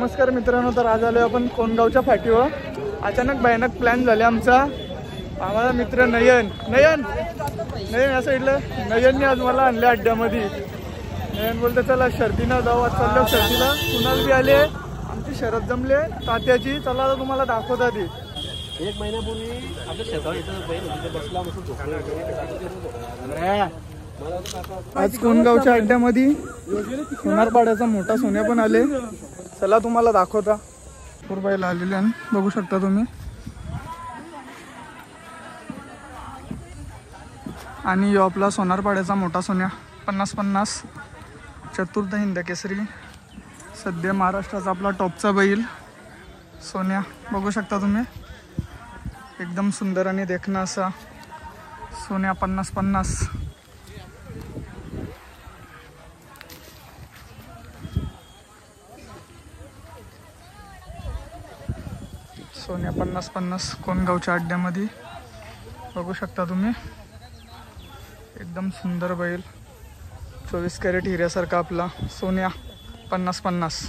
नमस्कार मित्रांनो, तर आज आलो आपण कोणगावच्या फाटीवर. अचानक भयानक प्लॅन झाले आमचा. आम्हाला मित्र नयन या साईडला नयनने आज मला आणले अड्ड्यामध्ये. नयन बोलते चला शर्तीनं जाऊ. आज चाललो शर्तीला. कुणाल बी आले, आमची शरद जमले तात्याची. चला आता तुम्हाला दाखवता ती. एक महिन्यापूर्वी आपल्या शेतावर इथं बैल होते, बसला मस्त झोपला. आज कोणगावच्या अड्ड्यामध्ये सोनारपाड्याचा मोठा सोन्या पण आले. चला तुम्हाला दाखवता. पूर्वाईला आलेले बघू शकता तुम्ही. आणि यो आपला सोनारपाड्याचा मोठा सोन्या 50-50 चतुर्थ हिंद केसरी. सध्या महाराष्ट्राचा आपला टॉपचा बैल सोन्या बघू शकता तुम्ही. एकदम सुंदर आणि देखणा असा सोन्या 50-50. सोन्या 50-50 कोणगावच्या अड्ड्यामध्ये बघू शकता तुम्ही. एकदम सुंदर बैल. 24 कॅरेट हिऱ्यासारखा आपला सोन्या 50-50.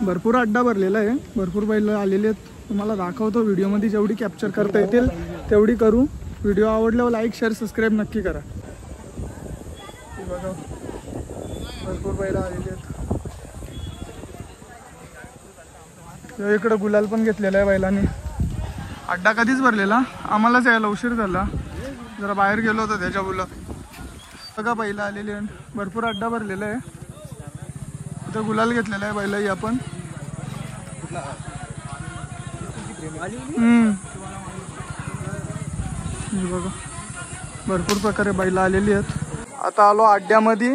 भरपूर अड्डा भरलेला आहे. भरपूर बैल आलेले आहेत. तुम्हाला दाखवतो व्हिडिओमध्ये. जेवढी कॅप्चर करता येतील तेवढी करू. व्हिडिओ आवडल्यावर लाईक शेअर सबस्क्राईब नक्की करा. बघा भरपूर बैल आलेले आहेत. इकडं गुलाल पण घेतलेला आहे बैलांनी. अड्डा कधीच भरलेला, आम्हालाच यायला उशीर झाला. जरा बाहेर गेलो होतो त्याच्या मुलं. बघा बैल आलेले आहे. भरपूर अड्डा भरलेला आहे. इथं गुलाल घेतलेला आहे बैलाही आपण. बघा भरपूर प्रकारे बैल आलेली आहेत. आता आलो अड्ड्यामध्ये.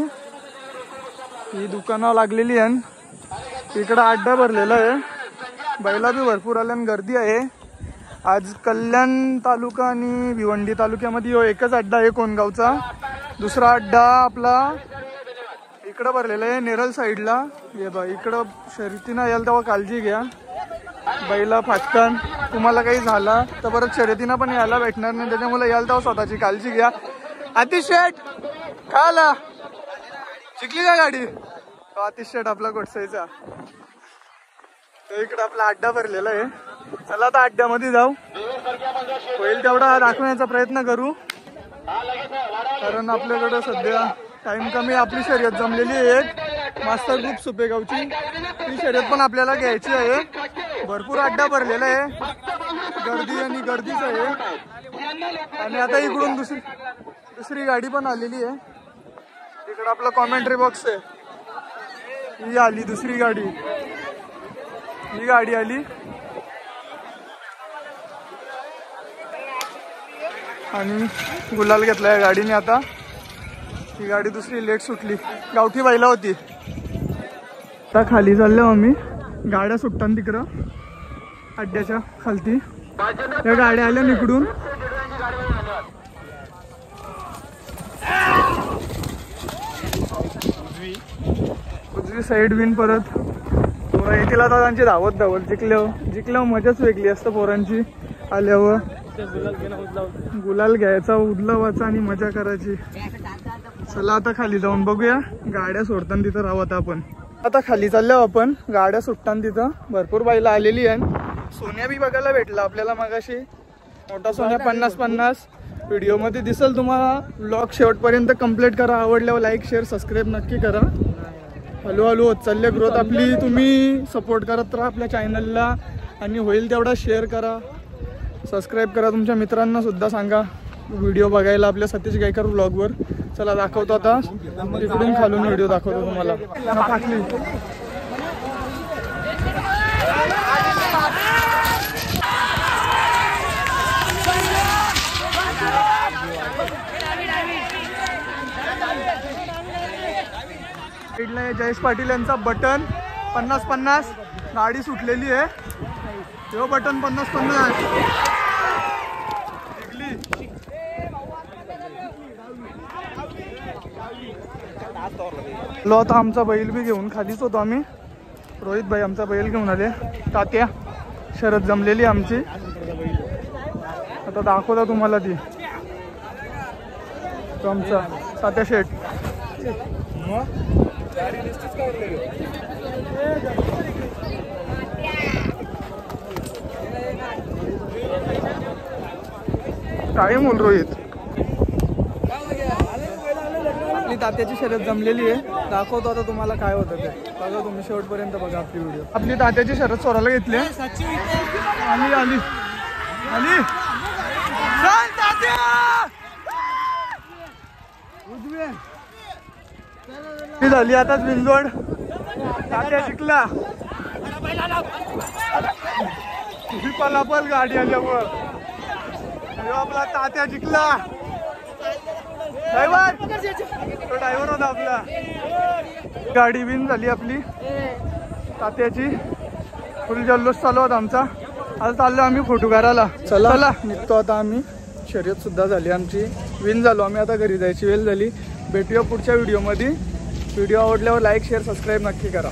ही दुकानं लागलेली आहे. इकडं अड्डा भरलेला आहे. बैला बी भरपूर आल्या आणि गर्दी आहे. आज कल्याण तालुका आणि भिवंडी तालुक्यामध्ये एकच अड्डा आहे कोणगावचा. दुसरा अड्डा आपला इकडं भरलेला आहे नेरळ साईडला. हे बघा इकडं शर्यतीनं याल तेव्हा काळजी घ्या. बैला फाटकन तुम्हाला काही झाला तर परत शर्यतीनं पण यायला भेटणार नाही. त्याच्यामुळे याल तेव्हा स्वतःची काळजी घ्या. आतिश शेठ काय आला, शिकली का गाडी? आतिश शेठ आपला गोडसाईचा. इकडे आपला अड्डा भरलेला आहे. चला आता अड्ड्यामध्ये जाऊ. होईल तेवढा दाखवण्याचा प्रयत्न करू, कारण आपल्याकडे सध्या टाइम कमी. आपली शर्यत जमलेली आहे मास्टर ग्रुप सुपेगावची. ती शर्यत पण आपल्याला घ्यायची आहे. भरपूर अड्डा भरलेला आहे. गर्दी आणि गर्दीच आहे. आणि आता इकडून दुसरी गाडी पण आलेली आहे. इकडे आपला कॉमेंट्री बॉक्स आहे. ही आली दुसरी गाडी. ही गाडी आली. आणि गुलाल घेतला या गाडीने. आता ही गाडी दुसरी लेट सुटली. गावठी बैला होती. आता खाली चाललो आम्ही. गाड्या सुटतात तिकडं अड्ड्याच्या खालती. त्या गाड्या आल्या इकडून. उजवी साईड विन. परत पोरं येतील आता त्यांची धावत जिंकल्यावर मजाच वेगळी असतं पोरांची. आल्यावर गुलाल घ्यायचा, उदलावाचा आणि मजा करायची. चला आता खाली जाऊन बघूया. गाड्या सोडताना तिथं राहत आपण. आता खाली चाललो आपण. गाड्या सुटताना तिथं भरपूर बैला आलेली आहे. सोन्या बी बघायला भेटला आपल्याला मगाशी. मोठा सोन्या 50-50 व्हिडिओमध्ये दिसेल तुम्हाला. व्लॉग शेवटपर्यंत कंप्लीट करा. आवडल्यावर लाईक शेअर सबस्क्राईब नक्की करा. हळूहळू होत चालली ग्रोथ आपली. तुम्ही सपोर्ट करत राहा आपल्या चॅनलला. आणि होईल तेवढा शेअर करा, सबस्क्राईब करा. तुमच्या मित्रांना सुद्धा सांगा व्हिडिओ बघायला आपल्या सतीश गायकर व्लॉगवर. चला दाखवतो आता. इकडून खालून व्हिडिओ दाखवतो तुम्हाला. जयेश पाटील यांचा बटन 50-50 गाडी सुटलेली आहे. तो बटन 50-50 लो. आता आमचा बैल बी घेऊन खालीच होतो आम्ही. रोहित भाई आमचा बैल घेऊन आले. तात्या शरद जमलेली आमची. आता दाखवता तुम्हाला ती. तो आमचा तात्या शेठ. काय मोल रोहित. आपली तात्याची शर्यत जमलेली आहे, दाखवतो आता तुम्हाला काय होतं ते. बघा तुम्ही शेवटपर्यंत बघा आपली व्हिडिओ. आपली तात्याची शर्यत सोडायला घेतली. आली आली आली झाली आताच बिंजोड. तात्या जिंकला. पलापल गाडी आल्यावर आपला तात्या जिंकला. ड्रायव्हर तो ड्रायव्हर होता आपला. गाडी विन झाली आपली तात्याची. फुल जल्लोष चालू होता आमचा. आज चाललो आम्ही फोटो काढायला. चला निघतो आता आम्ही. शर्यत सुद्धा झाली आमची, विन झालो आम्ही. आता घरी जायची वेळ झाली. भेटूया पुढच्या व्हिडिओमध्ये. व्हिडिओ आवडल्यावर लाईक शेअर सबस्क्राईब नक्की करा.